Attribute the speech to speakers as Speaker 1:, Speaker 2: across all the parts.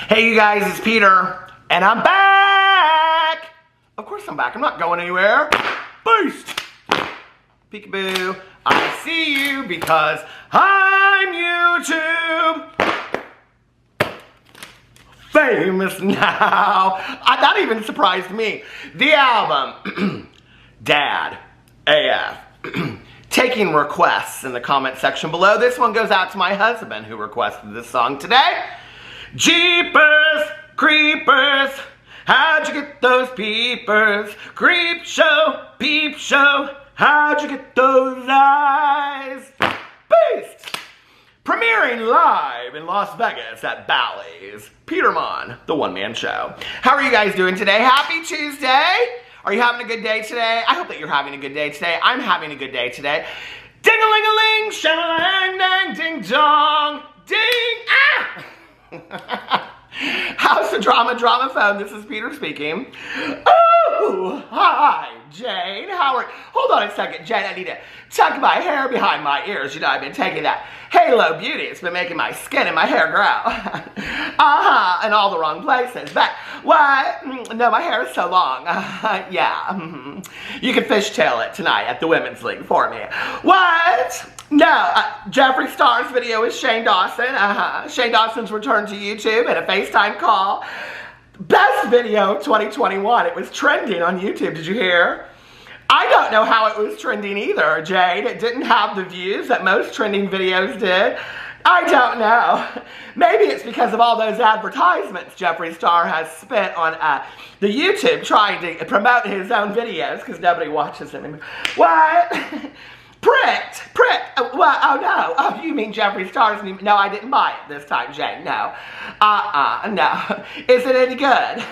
Speaker 1: Hey you guys, it's Peter, and I'm back! Of course I'm back, I'm not going anywhere. Boost! Peekaboo, I see you because I'm YouTube! Famous now! That even surprised me. The album, Dad, AF. Taking requests in the comment section below. This one goes out to my husband who requested this song today. Jeepers, creepers, how'd you get those peepers? Creep show, peep show, how'd you get those eyes? Beast! Premiering live in Las Vegas at Bally's. Peter Monn, the one-man show. How are you guys doing today? Happy Tuesday! Are you having a good day today? I hope that you're having a good day today. I'm having a good day today. Ding-a-ling-a-ling, shang-a-lang-dang, ding-dong, ding, ah! How's the drama phone? This is Peter speaking. Oh, hi, Jane. Howard. Hold on a second, Jane. I need to tuck my hair behind my ears. You know, I've been taking that Halo Beauty. It's been making my skin and my hair grow. In all the wrong places. But, what? No, my hair is so long. Yeah. You can fishtail it tonight at the Women's League for me. What? No, Jeffree Star's video is Shane Dawson. Shane Dawson's returned to YouTube and a FaceTime call. Best video of 2021. It was trending on YouTube. Did you hear? I don't know how it was trending either, Jade. It didn't have the views that most trending videos did. I don't know. Maybe it's because of all those advertisements Jeffree Star has spent on the YouTube trying to promote his own videos because nobody watches them anymore. What? Pricked. Well, oh no. Oh, you mean Jeffree Star's new? No, I didn't buy it this time, Jane. No. No. Is it any good?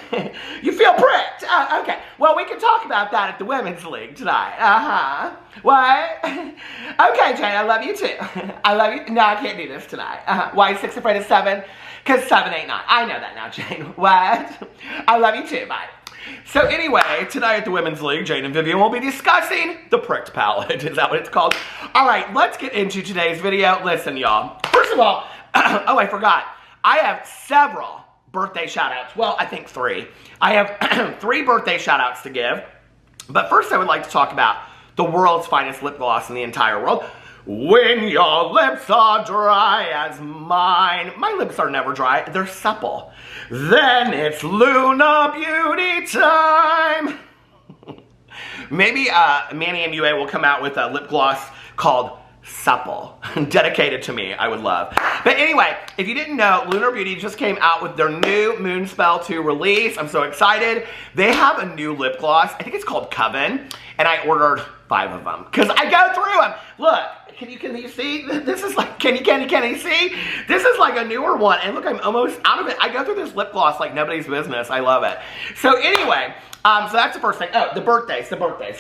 Speaker 1: You feel pricked? Okay. Well, we can talk about that at the Women's League tonight. What? Okay, Jane, I love you too. I love you. No, I can't do this tonight. Why is 6 afraid of 7? Because 7 ain't 9. I know that now, Jane. What? I love you too. Bye. So anyway, tonight at the Women's League, Jane and Vivian will be discussing the pricked palette. Is that what it's called? All right, let's get into today's video. Listen, y'all. First of all, oh, I forgot. I have several birthday shout-outs. Well, I think 3. I have 3 birthday shout-outs to give. But first, I would like to talk about the world's finest lip gloss in the entire world. When your lips are dry as mine. My lips are never dry. They're supple. Then it's Luna Beauty time. Maybe Manny and UA will come out with a lip gloss called Supple. Dedicated to me, I would love. But anyway, if you didn't know, Lunar Beauty just came out with their new Moonspell 2 release. I'm so excited. They have a new lip gloss. I think it's called Coven. And I ordered 5 of them. Because I go through them. Look. Can you see? This is like, can you see? This is like a newer one. And look, I'm almost out of it. I go through this lip gloss like nobody's business. I love it. So anyway, so that's the first thing. Oh, the birthdays.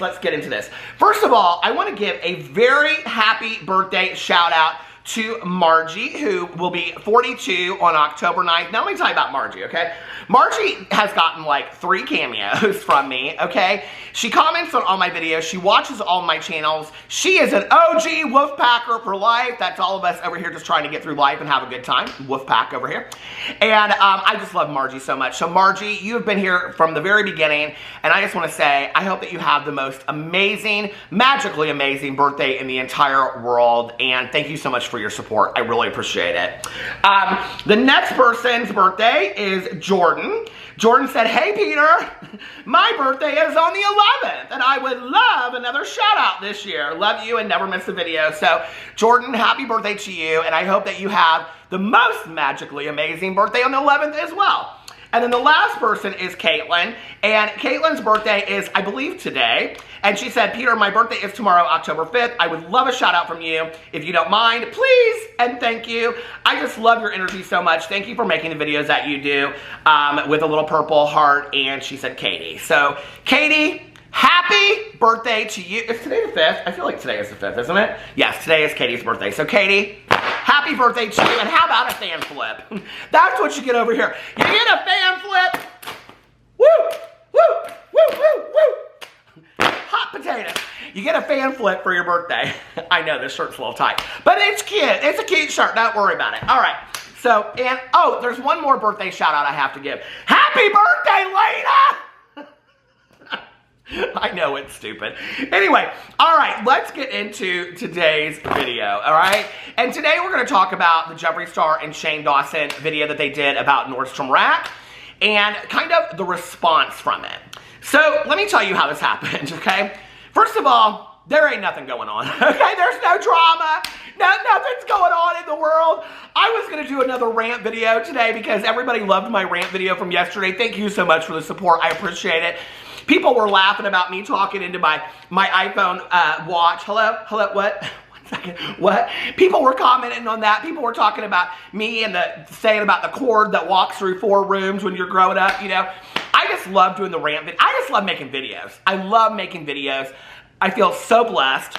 Speaker 1: Let's get into this. First of all, I want to give a very happy birthday shout out to Margie, who will be 42 on October 9th. Now let me tell you about Margie, okay? Margie has gotten like 3 cameos from me, okay? She comments on all my videos. She watches all my channels. She is an OG Wolfpacker for life. That's all of us over here just trying to get through life and have a good time. Wolfpack over here. And I just love Margie so much. So Margie, you have been here from the very beginning. And I just want to say, I hope that you have the most amazing, magically amazing birthday in the entire world. And thank you so much for your support. I really appreciate it. The next person's birthday is Jordan. Jordan said, hey Peter, my birthday is on the 11th and I would love another shout out this year. Love you and never miss a video. So Jordan, happy birthday to you, and I hope that you have the most magically amazing birthday on the 11th as well. And then the last person is Caitlin, and Caitlin's birthday is, I believe, today. And she said, Peter, my birthday is tomorrow, October 5th. I would love a shout out from you. If you don't mind, please, and thank you. I just love your energy so much. Thank you for making the videos that you do with a little purple heart, and she said Katie. So, Katie, happy birthday to you. Is today the 5th? I feel like today is the 5th, isn't it? Yes, today is Katie's birthday. So, Katie, happy birthday to you, and how about a fan flip? That's what you get over here. You get a fan flip. Woo! Woo! Woo! Woo! Woo! Hot potato. You get a fan flip for your birthday. I know this shirt's a little tight, but it's cute. It's a cute shirt. Don't worry about it. All right. So, and, oh, there's one more birthday shout out I have to give. Happy birthday, Lena! I know it's stupid. Anyway, all right, let's get into today's video, all right? And today we're going to talk about the Jeffree Star and Shane Dawson video that they did about Nordstrom Rack and kind of the response from it. So let me tell you how this happened, okay? First of all, there ain't nothing going on, okay? There's no drama. Nothing's going on in the world. I was going to do another rant video today because everybody loved my rant video from yesterday. Thank you so much for the support. I appreciate it. People were laughing about me talking into my iPhone watch. Hello? What? 1 second. What? People were commenting on that. People were talking about me and saying about the cord that walks through 4 rooms when you're growing up, you know. I just love doing the rant video. I just love making videos. I love making videos. I feel so blessed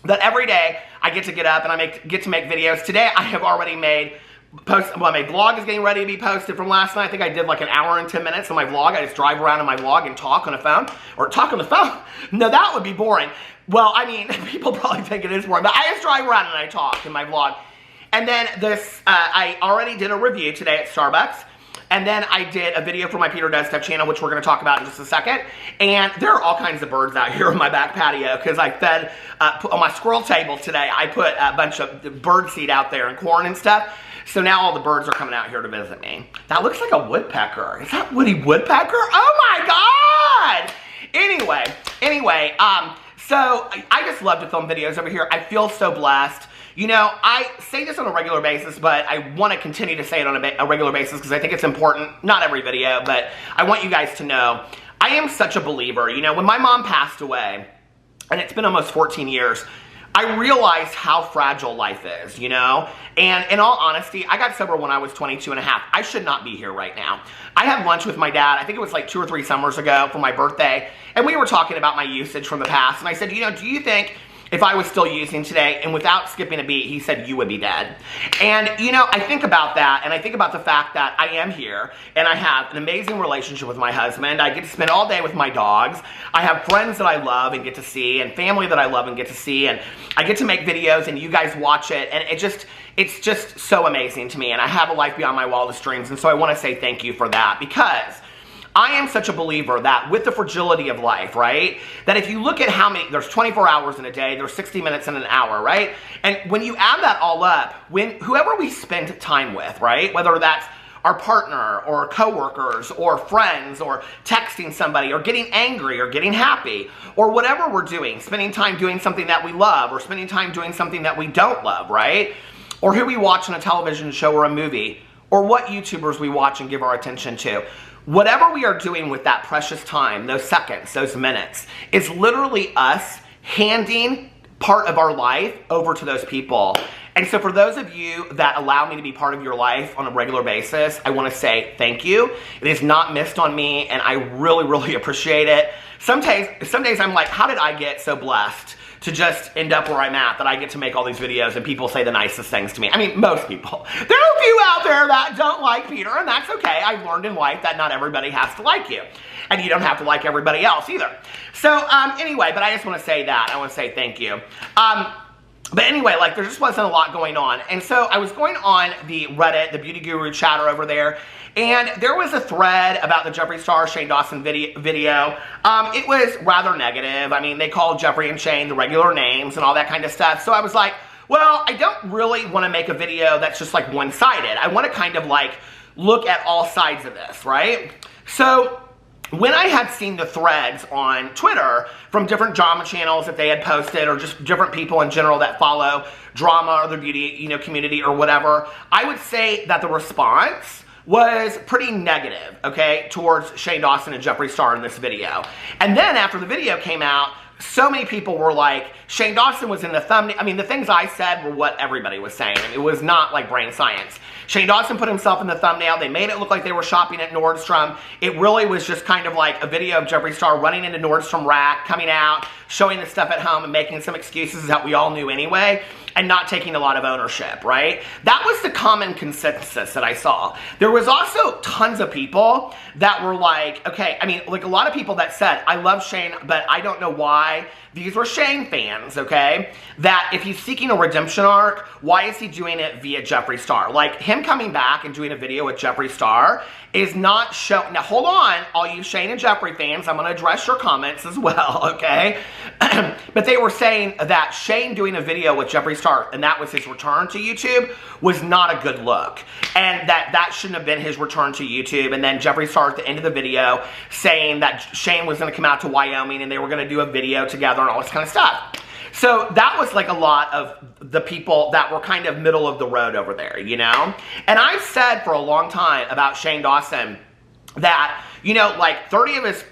Speaker 1: that every day I get to get up and I get to make videos. Today I have already made my vlog is getting ready to be posted from last night. I think I did like an hour and 10 minutes on my vlog. I just drive around in my vlog and talk on the phone. Or talk on the phone? No, that would be boring. Well, I mean, people probably think it is boring, but I just drive around and I talk in my vlog. And then I already did a review today at Starbucks. And then I did a video for my Peter Does Stuff channel, which we're going to talk about in just a second. And there are all kinds of birds out here on my back patio because I fed, on my squirrel table today, I put a bunch of bird seed out there and corn and stuff. So now all the birds are coming out here to visit me. That looks like a woodpecker. Is that Woody Woodpecker? Oh my God! Anyway, so I just love to film videos over here. I feel so blessed. You know, I say this on a regular basis, but I want to continue to say it on a regular basis because I think it's important. Not every video, but I want you guys to know I am such a believer. You know, when my mom passed away, and it's been almost 14 years, I realized how fragile life is, you know? And in all honesty, I got sober when I was 22 and a half. I should not be here right now. I had lunch with my dad, I think it was like 2 or 3 summers ago for my birthday, and we were talking about my usage from the past, and I said, you know, do you think if I was still using today, and without skipping a beat, he said, you would be dead. And, you know, I think about that, and I think about the fact that I am here, and I have an amazing relationship with my husband. I get to spend all day with my dogs. I have friends that I love and get to see, and family that I love and get to see, and I get to make videos, and you guys watch it, and it's just so amazing to me, and I have a life beyond my wildest dreams, and so I want to say thank you for that, because I am such a believer that with the fragility of life, right, that if you look at how many, there's 24 hours in a day, there's 60 minutes in an hour, right, and when you add that all up, whoever we spend time with, right, whether that's our partner or coworkers or friends or texting somebody or getting angry or getting happy or whatever we're doing, spending time doing something that we love or spending time doing something that we don't love, right, or who we watch on a television show or a movie or what YouTubers we watch and give our attention to. Whatever we are doing with that precious time, those seconds, those minutes, is literally us handing part of our life over to those people. And so for those of you that allow me to be part of your life on a regular basis, I want to say thank you. It is not missed on me, and I really, really appreciate it. Some days I'm like, how did I get so blessed to just end up where I'm at, that I get to make all these videos and people say the nicest things to me. I mean, most people. There are a few out there that don't like Peter, and that's okay. I've learned in life that not everybody has to like you. And you don't have to like everybody else either. So, anyway, but I just want to say that. I want to say thank you. But anyway, like, there just wasn't a lot going on. And so I was going on the Reddit, the Beauty Guru chatter over there, and there was a thread about the Jeffree Star, Shane Dawson video. It was rather negative. I mean, they called Jeffree and Shane the regular names and all that kind of stuff. So I was like, well, I don't really want to make a video that's just like one-sided. I want to kind of like look at all sides of this, right? So when I had seen the threads on Twitter from different drama channels that they had posted, or just different people in general that follow drama or the beauty, you know, community or whatever, I would say that the response was pretty negative, okay, towards Shane Dawson and Jeffree Star in this video. And then after the video came out, so many people were like, Shane Dawson was in the thumbnail. I mean, the things I said were what everybody was saying. It was not like brain science. Shane Dawson put himself in the thumbnail. They made it look like they were shopping at Nordstrom. It really was just kind of like a video of Jeffree Star running into Nordstrom Rack, coming out, showing the stuff at home and making some excuses that we all knew anyway. and not taking a lot of ownership, right? That was the common consensus that I saw. There was also tons of people that were like, okay, I mean, like a lot of people that said, I love Shane, but I don't know why. These were Shane fans, okay? That if he's seeking a redemption arc, why is he doing it via Jeffree Star? Like, him coming back and doing a video with Jeffree Star is not show. Now, hold on, all you Shane and Jeffree fans, I'm going to address your comments as well, okay? But they were saying that Shane doing a video with Jeffree Star, and that was his return to YouTube, was not a good look. And that shouldn't have been his return to YouTube. And then Jeffree Star at the end of the video saying that Shane was going to come out to Wyoming and they were going to do a video together and all this kind of stuff. So that was like a lot of the people that were kind of middle of the road over there, you know? And I've said for a long time about Shane Dawson that, you know, like 30%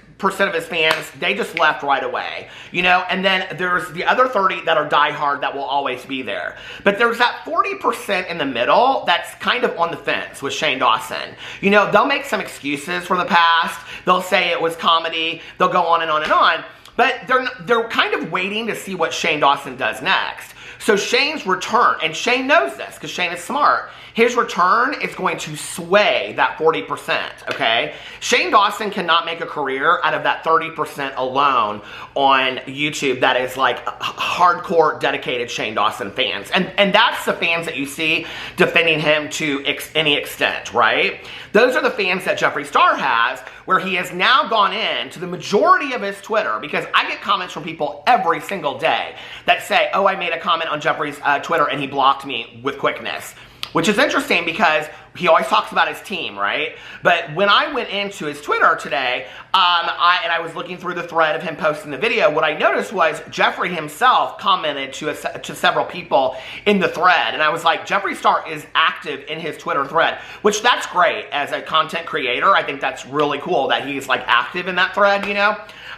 Speaker 1: of his fans, they just left right away, you know? And then there's the other 30 that are diehard that will always be there. But there's that 40% in the middle that's kind of on the fence with Shane Dawson. You know, they'll make some excuses for the past. They'll say it was comedy. They'll go on and on and on. But they're kind of waiting to see what Shane Dawson does next. So Shane's return, and Shane knows this because Shane is smart, his return is going to sway that 40%, okay? Shane Dawson cannot make a career out of that 30% alone on YouTube that is like hardcore dedicated Shane Dawson fans. And that's the fans that you see defending him to any extent, right? Those are the fans that Jeffree Star has, where he has now gone in to the majority of his Twitter, because I get comments from people every single day that say, oh, I made a comment on Jeffree's Twitter and he blocked me with quickness. Which is interesting because he always talks about his team, right? But when I went into his Twitter today, I was looking through the thread of him posting the video, what I noticed was Jeffree himself commented to several people in the thread. And I was like, Jeffree Star is active in his Twitter thread, which that's great. As a content creator, I think that's really cool that he's like active in that thread, you know?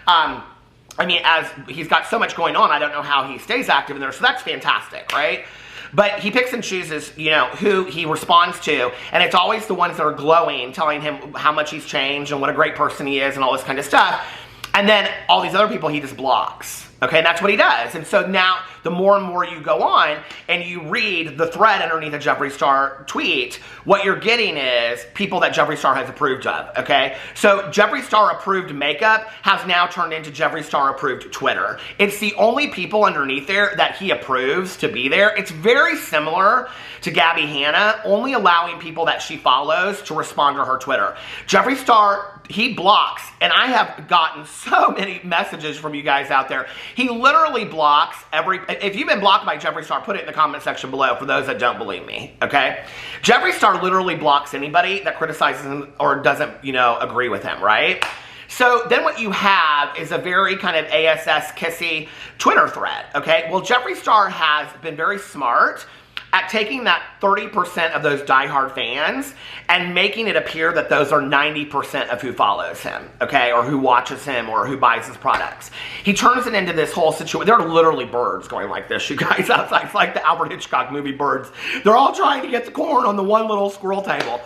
Speaker 1: I mean, as he's got so much going on, I don't know how he stays active in there, so that's fantastic, right? But he picks and chooses, you know, who he responds to, and it's always the ones that are glowing, telling him how much he's changed and what a great person he is and all this kind of stuff. And then all these other people he just blocks. Okay, and that's what he does. And so now, the more and more you go on and you read the thread underneath a Jeffree Star tweet, what you're getting is people that Jeffree Star has approved of, okay? So Jeffree Star approved makeup has now turned into Jeffree Star approved Twitter. It's the only people underneath there that he approves to be there. It's very similar to Gabby Hanna, only allowing people that she follows to respond to her Twitter. Jeffree Star, he blocks, and I have gotten so many messages from you guys out there. He literally blocks if you've been blocked by Jeffree Star, put it in the comment section below for those that don't believe me, okay? Jeffree Star literally blocks anybody that criticizes him or doesn't, you know, agree with him, right? So then what you have is a very kind of ASS kissy Twitter thread, okay? Well, Jeffree Star has been very smart at taking that 30% of those diehard fans and making it appear that those are 90% of who follows him, okay, or who watches him or who buys his products. He turns it into this whole situation. There are literally birds going like this, you guys, outside. It's like the Alfred Hitchcock movie Birds. They're all trying to get the corn on the one little squirrel table.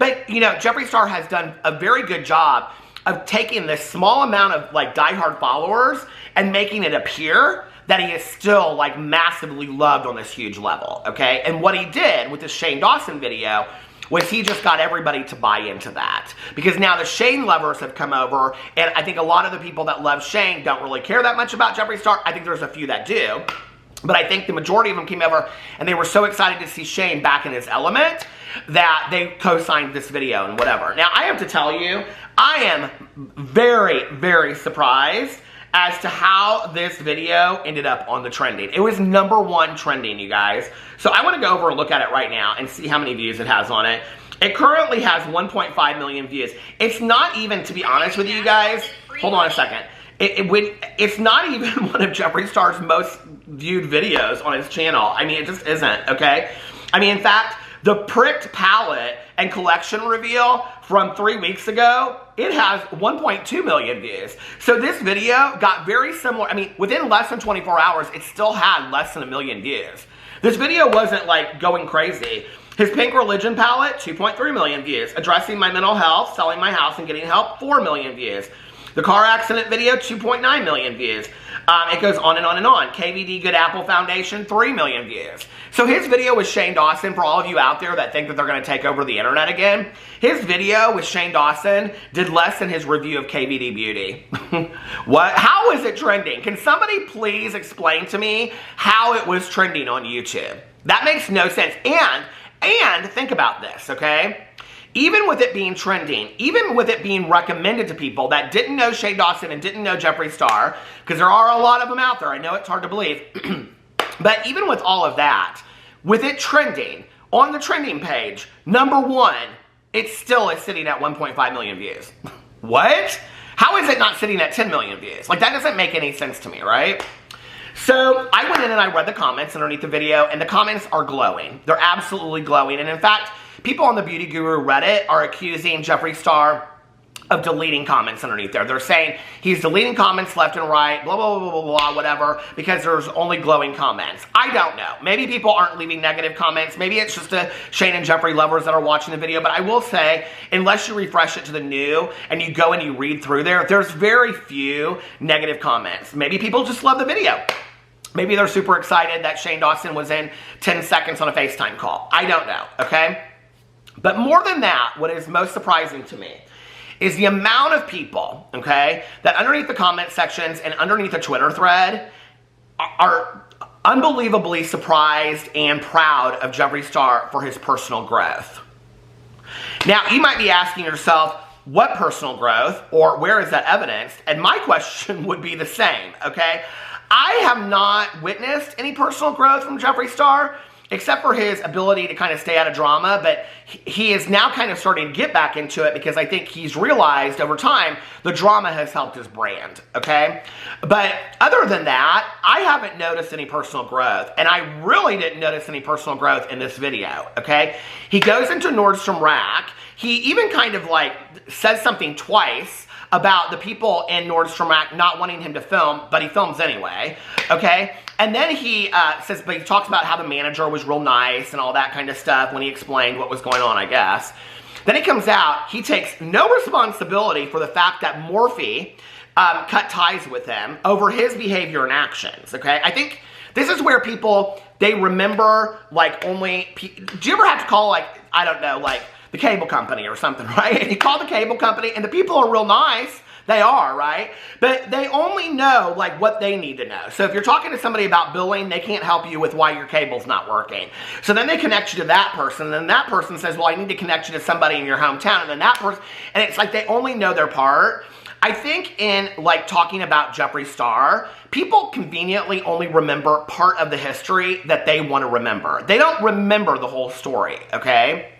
Speaker 1: But, you know, Jeffree Star has done a very good job of taking this small amount of, like, diehard followers and making it appear that he is still, like, massively loved on this huge level, okay? And what he did with the Shane Dawson video was he just got everybody to buy into that. Because now the Shane lovers have come over, and I think a lot of the people that love Shane don't really care that much about Jeffree Star. I think there's a few that do. But I think the majority of them came over, and they were so excited to see Shane back in his element that they co-signed this video and whatever. Now, I have to tell you, I am very, very surprised as to how this video ended up on the trending. It was #1 trending, you guys. So I want to go over and look at it right now and see how many views it has on it. It currently has 1.5 million views. It's not even, to be honest with you guys, hold on a second. It's not even one of Jeffree Star's most viewed videos on his channel. I mean, it just isn't, okay? I mean, in fact, the pricked palette and collection reveal from 3 weeks ago, it has 1.2 million views. So this video got very similar. I mean, within less than 24 hours, it still had less than 1 million views. This video wasn't like going crazy. His Pink Religion palette, 2.3 million views. Addressing my mental health, selling my house and getting help, 4 million views. The car accident video, 2.9 million views. It goes on and on and on. KVD Good Apple Foundation, 3 million views. So his video with Shane Dawson, for all of you out there that think that they're going to take over the internet again, his video with Shane Dawson did less than his review of KVD Beauty. What? How is it trending? Can somebody please explain to me how it was trending on YouTube? That makes no sense. And think about this, okay? Even with it being trending, even with it being recommended to people that didn't know Shane Dawson and didn't know Jeffree Star, because there are a lot of them out there, I know it's hard to believe, but even with all of that, with it trending, on the trending page, #1, it still is sitting at 1.5 million views. What? How is it not sitting at 10 million views? Like, that doesn't make any sense to me, right? So I went in and I read the comments underneath the video, and the comments are glowing. They're absolutely glowing. And in fact, people on the Beauty Guru Reddit are accusing Jeffree Star of deleting comments underneath there. They're saying he's deleting comments left and right, blah, blah, blah, blah, blah, whatever, because there's only glowing comments. I don't know. Maybe people aren't leaving negative comments. Maybe it's just the Shane and Jeffree lovers that are watching the video. But I will say, unless you refresh it to the new and you go and you read through there, there's very few negative comments. Maybe people just love the video. Maybe they're super excited that Shane Dawson was in 10 seconds on a FaceTime call. I don't know, okay? But more than that, what is most surprising to me is the amount of people, okay, that underneath the comment sections and underneath the Twitter thread are unbelievably surprised and proud of Jeffree Star for his personal growth. Now, you might be asking yourself, what personal growth, or where is that evidenced? And my question would be the same, okay? I have not witnessed any personal growth from Jeffree Star, except for his ability to kind of stay out of drama, but he is now kind of starting to get back into it because I think he's realized over time the drama has helped his brand, okay? But other than that, I haven't noticed any personal growth, and I really didn't notice any personal growth in this video, okay? He goes into Nordstrom Rack. He even kind of like says something twice about the people in Nordstrom Rack not wanting him to film, but he films anyway, okay? And then he says, but he talks about how the manager was real nice and all that kind of stuff when he explained what was going on, I guess. Then he comes out, he takes no responsibility for the fact that Morphe cut ties with him over his behavior and actions, okay? I think this is where people, they remember, like, only, do you ever have to call, like, I don't know, like, the cable company or something, right? And you call the cable company and the people are real nice. They are, right? But they only know, like, what they need to know. So if you're talking to somebody about billing, they can't help you with why your cable's not working. So then they connect you to that person, and then that person says, well, I need to connect you to somebody in your hometown, and then that person, and it's like they only know their part. I think in, like, talking about Jeffree Star, people conveniently only remember part of the history that they want to remember. They don't remember the whole story, okay?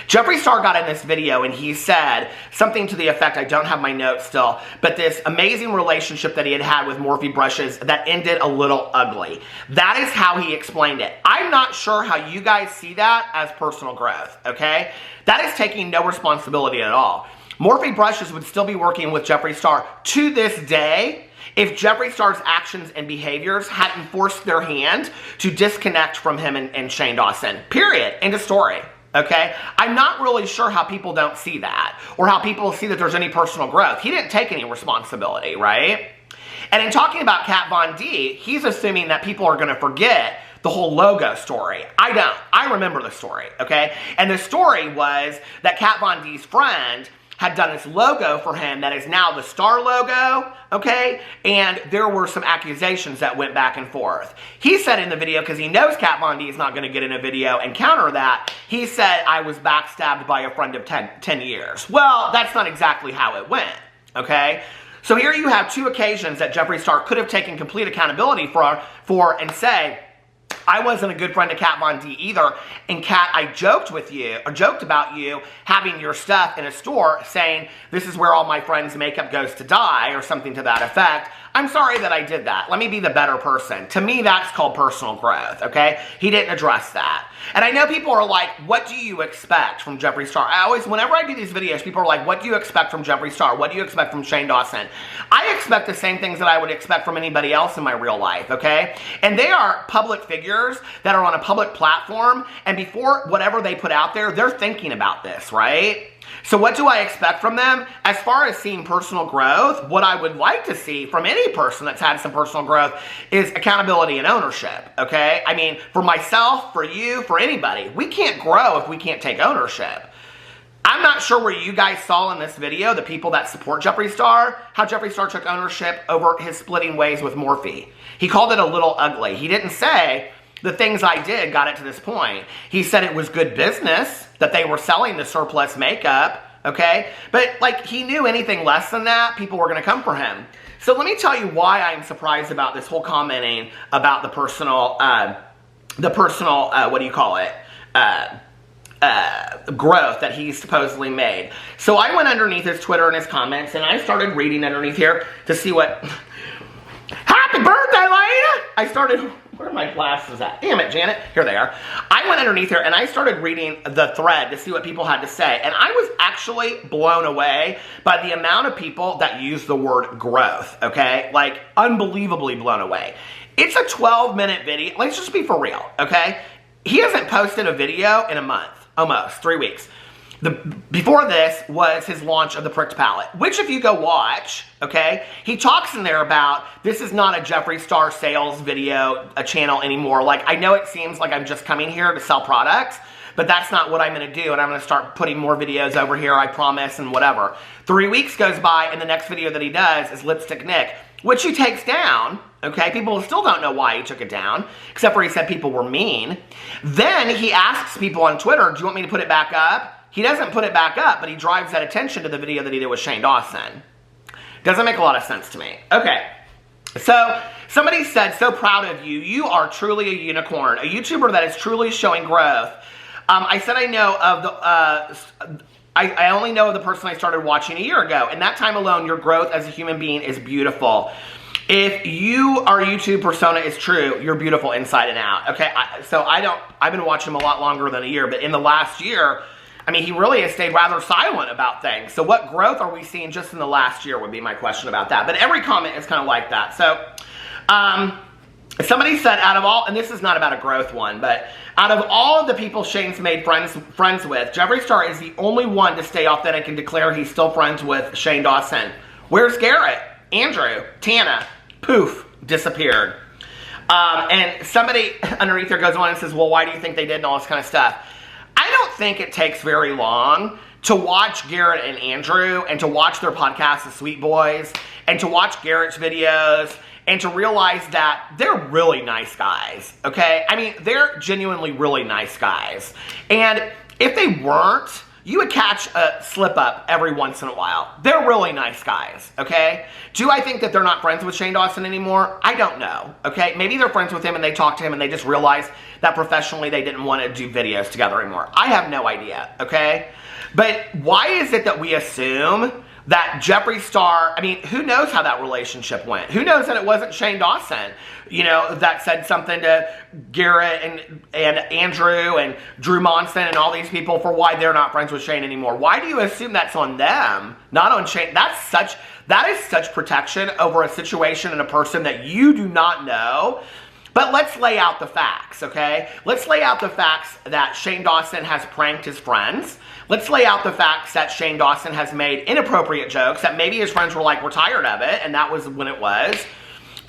Speaker 1: Jeffree Star got in this video and he said something to the effect, I don't have my notes still, but this amazing relationship that he had had with Morphe brushes that ended a little ugly. That is how he explained it. I'm not sure how you guys see that as personal growth, okay? That is taking no responsibility at all. Morphe brushes would still be working with Jeffree Star to this day if Jeffree Star's actions and behaviors hadn't forced their hand to disconnect from him and Shane Dawson. Period. End of story. Okay? I'm not really sure how people don't see that, or how people see that there's any personal growth. He didn't take any responsibility, right? And in talking about Kat Von D, he's assuming that people are going to forget the whole logo story. I don't. I remember the story, okay? And the story was that Kat Von D's friend had done this logo for him that is now the Star logo, okay? And there were some accusations that went back and forth. He said in the video, because he knows Kat Von D is not going to get in a video and counter that, he said, I was backstabbed by a friend of 10 years. Well, that's not exactly how it went, okay? So here you have two occasions that Jeffree Star could have taken complete accountability for and say, I wasn't a good friend to Kat Von D either. And Kat, I joked with you, or joked about you having your stuff in a store saying, this is where all my friends' makeup goes to die, or something to that effect. I'm sorry that I did that. Let me be the better person. To me, that's called personal growth, okay? He didn't address that. And I know people are like, what do you expect from Jeffree Star? Whenever I do these videos, people are like, what do you expect from Jeffree Star? What do you expect from Shane Dawson? I expect the same things that I would expect from anybody else in my real life, okay? And they are public figures creators that are on a public platform, and before whatever they put out there, they're thinking about this, right? So what do I expect from them? As far as seeing personal growth, what I would like to see from any person that's had some personal growth is accountability and ownership, okay? I mean, for myself, for you, for anybody, we can't grow if we can't take ownership. I'm not sure where you guys saw in this video, the people that support Jeffree Star, how Jeffree Star took ownership over his splitting ways with Morphe. He called it a little ugly. He didn't say the things I did got it to this point. He said it was good business, that they were selling the surplus makeup, okay? But like, he knew anything less than that, people were gonna come for him. So let me tell you why I'm surprised about this whole commenting about the personal, what do you call it? Growth that he supposedly made. So I went underneath his Twitter and his comments, and I started reading underneath here to see what... Happy birthday, Lena! I started... Where are my glasses at? Damn it, Janet. Here they are. I went underneath here, and I started reading the thread to see what people had to say, and I was actually blown away by the amount of people that use the word growth, okay? Like, unbelievably blown away. It's a 12-minute video. Let's just be for real, okay? He hasn't posted a video in a month. Almost 3 weeks. Before this was his launch of the Pricked Palette, which if you go watch, okay, he talks in there about this is not a Jeffree Star sales video, a channel anymore. Like, I know it seems like I'm just coming here to sell products, but that's not what I'm going to do, and I'm going to start putting more videos over here, I promise, and whatever. 3 weeks goes by, and the next video that he does is Lipstick Nick, which he takes down, okay? People still don't know why he took it down, except for he said people were mean. Then he asks people on Twitter, do you want me to put it back up? He doesn't put it back up, but he drives that attention to the video that he did with Shane Dawson. Doesn't make a lot of sense to me. Okay, so somebody said, so proud of you. You are truly a unicorn, a YouTuber that is truly showing growth. I said I know of the... I only know of the person I started watching a year ago, and that time alone, your growth as a human being is beautiful. If our YouTube persona is true, you're beautiful inside and out, okay? I've been watching him a lot longer than a year, but in the last year, I mean, he really has stayed rather silent about things. So what growth are we seeing just in the last year would be my question about that. But every comment is kind of like that. So, somebody said out of all, and this is not about a growth one, but out of all of the people Shane's made friends with, Jeffree Star is the only one to stay authentic and declare he's still friends with Shane Dawson. Where's Garrett? Andrew? Tana? Poof. Disappeared. And somebody underneath there goes on and says, well, why do you think they did and all this kind of stuff? I don't think it takes very long to watch Garrett and Andrew and to watch their podcast, The Sweet Boys, and to watch Garrett's videos and to realize that they're really nice guys, okay? I mean, they're genuinely really nice guys. And if they weren't, you would catch a slip up every once in a while. They're really nice guys, okay? Do I think that they're not friends with Shane Dawson anymore? I don't know, okay? Maybe they're friends with him and they talk to him and they just realize that professionally they didn't want to do videos together anymore. I have no idea, okay? But why is it that we assume that Jeffree Star, I mean, who knows how that relationship went? Who knows that it wasn't Shane Dawson, you know, that said something to Garrett and Andrew and Drew Monson and all these people for why they're not friends with Shane anymore? Why do you assume that's on them, not on Shane? That is such protection over a situation and a person that you do not know. But let's lay out the facts, okay? Let's lay out the facts that Shane Dawson has pranked his friends. Let's lay out the facts that Shane Dawson has made inappropriate jokes that maybe his friends were like, we're tired of it, and that was when it was.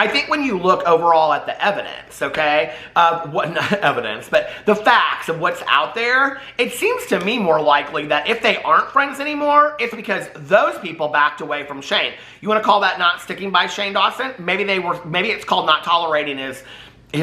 Speaker 1: I think when you look overall at the evidence, okay, not evidence, but the facts of what's out there, it seems to me more likely that if they aren't friends anymore, it's because those people backed away from Shane. You want to call that not sticking by Shane Dawson? Maybe it's called not tolerating his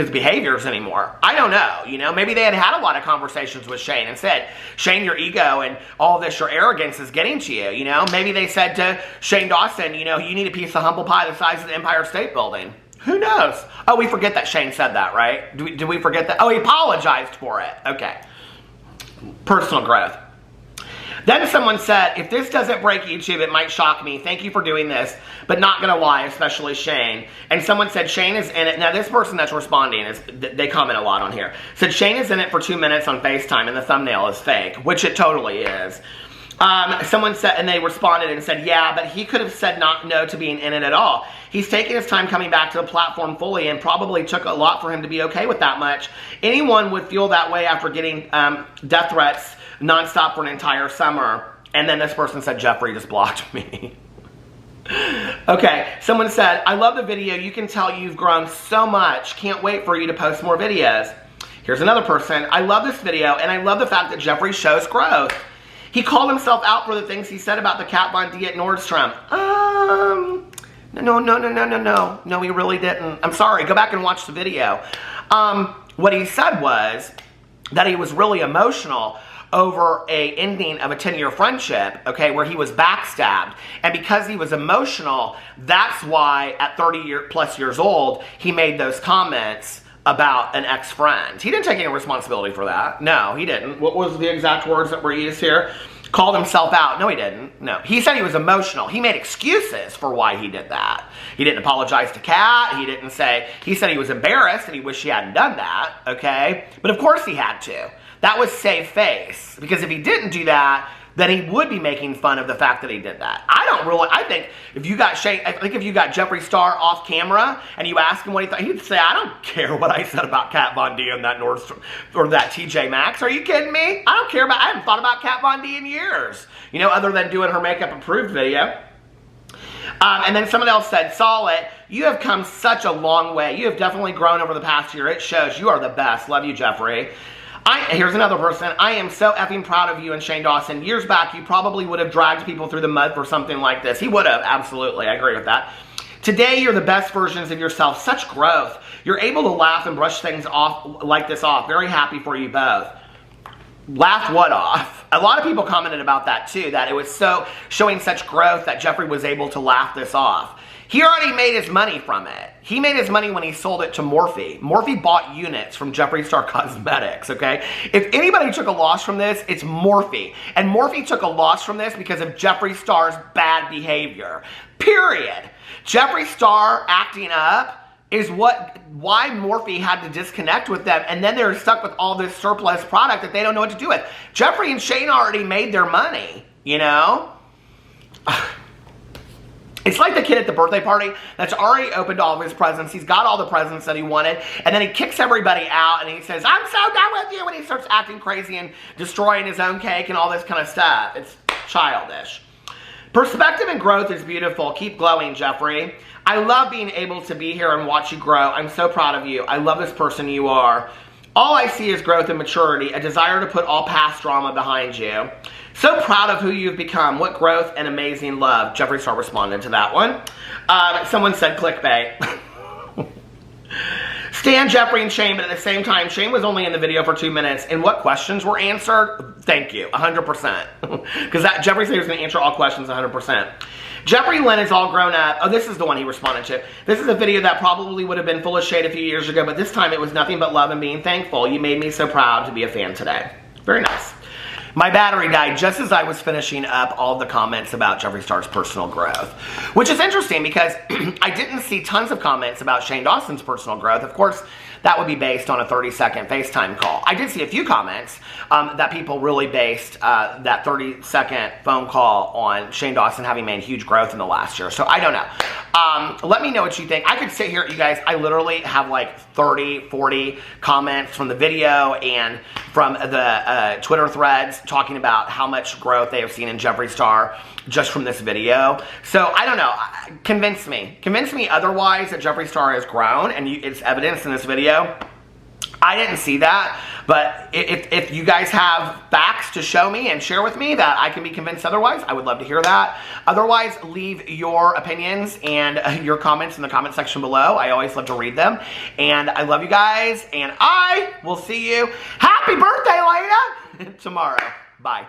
Speaker 1: behaviors anymore. I don't know, you know, maybe they had a lot of conversations with Shane and said, Shane, your ego and all this, your arrogance is getting to you, you know. Maybe they said to Shane Dawson, you know, you need a piece of humble pie the size of the Empire State Building. Who knows? Oh, we forget that Shane said that, right? Did we forget that? Oh, he apologized for it. Okay. Personal growth. Then someone said, if this doesn't break YouTube, it might shock me. Thank you for doing this, but not gonna lie, especially Shane. And someone said, Shane is in it. Now, this person that's responding, they comment a lot on here, said Shane is in it for 2 minutes on FaceTime and the thumbnail is fake, which it totally is. Someone said, and they responded and said, yeah, but he could have said no to being in it at all. He's taking his time coming back to the platform fully, and probably took a lot for him to be okay with that much. Anyone would feel that way after getting death threats nonstop for an entire summer. And then this person said, Jeffree just blocked me. Okay, someone said, I love the video. You can tell you've grown so much. Can't wait for you to post more videos. Here's another person. I love this video, and I love the fact that Jeffree shows growth. He called himself out for the things he said about the Kat Von D at Nordstrom. No, he really didn't. I'm sorry, go back and watch the video. What he said was that he was really emotional over a ending of a 10-year friendship, okay, where he was backstabbed. And because he was emotional, that's why at 30+ years old, he made those comments about an ex-friend. He didn't take any responsibility for that. No, he didn't. What was the exact words that were used here? Called himself out. No, he didn't. No. He said he was emotional. He made excuses for why he did that. He didn't apologize to Kat. He said he was embarrassed and he wished he hadn't done that, okay? But of course he had to. That was save face. Because if he didn't do that, then he would be making fun of the fact that he did that. I think if you got Jeffree Star off camera and you ask him what he thought, he'd say, I don't care what I said about Kat Von D and that Nordstrom or that TJ Maxx. Are you kidding me? I haven't thought about Kat Von D in years. You know, other than doing her makeup approved video. And then someone else said, Solid, you have come such a long way. You have definitely grown over the past year. It shows. You are the best. Love you, Jeffree. Here's another person. I am so effing proud of you and Shane Dawson. Years back, you probably would have dragged people through the mud for something like this. He would have, absolutely. I agree with that. Today, you're the best versions of yourself. Such growth. You're able to laugh and brush things off like this off. Very happy for you both. Laugh what off? A lot of people commented about that too, that it was so showing such growth that Jeffree was able to laugh this off. He already made his money from it. He made his money when he sold it to Morphe. Morphe bought units from Jeffree Star Cosmetics, okay? If anybody took a loss from this, it's Morphe. And Morphe took a loss from this because of Jeffree Star's bad behavior. Period. Jeffree Star acting up is why Morphe had to disconnect with them, and then they're stuck with all this surplus product that they don't know what to do with. Jeffree and Shane already made their money, you know? It's like the kid at the birthday party that's already opened all of his presents. He's got all the presents that he wanted, and then he kicks everybody out, and he says, I'm so done with you, and he starts acting crazy and destroying his own cake and all this kind of stuff. It's childish. Perspective and growth is beautiful. Keep glowing, Jeffree. I love being able to be here and watch you grow. I'm so proud of you. I love this person you are. All I see is growth and maturity, a desire to put all past drama behind you. So proud of who you've become. What growth and amazing love. Jeffree Star responded to that one. Someone said clickbait. Stan, Jeffree, and Shane, but at the same time, Shane was only in the video for 2 minutes. And what questions were answered? Thank you, 100%. Because Jeffree said he was going to answer all questions 100%. Jeffree Lynn is all grown up. Oh, this is the one he responded to. This is a video that probably would have been full of shade a few years ago, but this time it was nothing but love and being thankful. You made me so proud to be a fan today. Very nice. My battery died just as I was finishing up all the comments about Jeffree Star's personal growth. Which is interesting because I didn't see tons of comments about Shane Dawson's personal growth. Of course, that would be based on a 30-second FaceTime call. I did see a few comments that people really based that 30-second phone call on Shane Dawson having made huge growth in the last year. So I don't know. Let me know what you think. I could sit here, you guys, I literally have like 30, 40 comments from the video and from the Twitter threads talking about how much growth they have seen in Jeffree Star just from this video. So I don't know. Convince me. Convince me otherwise that Jeffree Star has grown, and it's evidenced in this video. I didn't see that, but if you guys have facts to show me and share with me that I can be convinced otherwise, I would love to hear that. Otherwise, leave your opinions and your comments in the comment section below. I always love to read them. And I love you guys, and I will see you. Happy birthday, Lena! Tomorrow. Bye.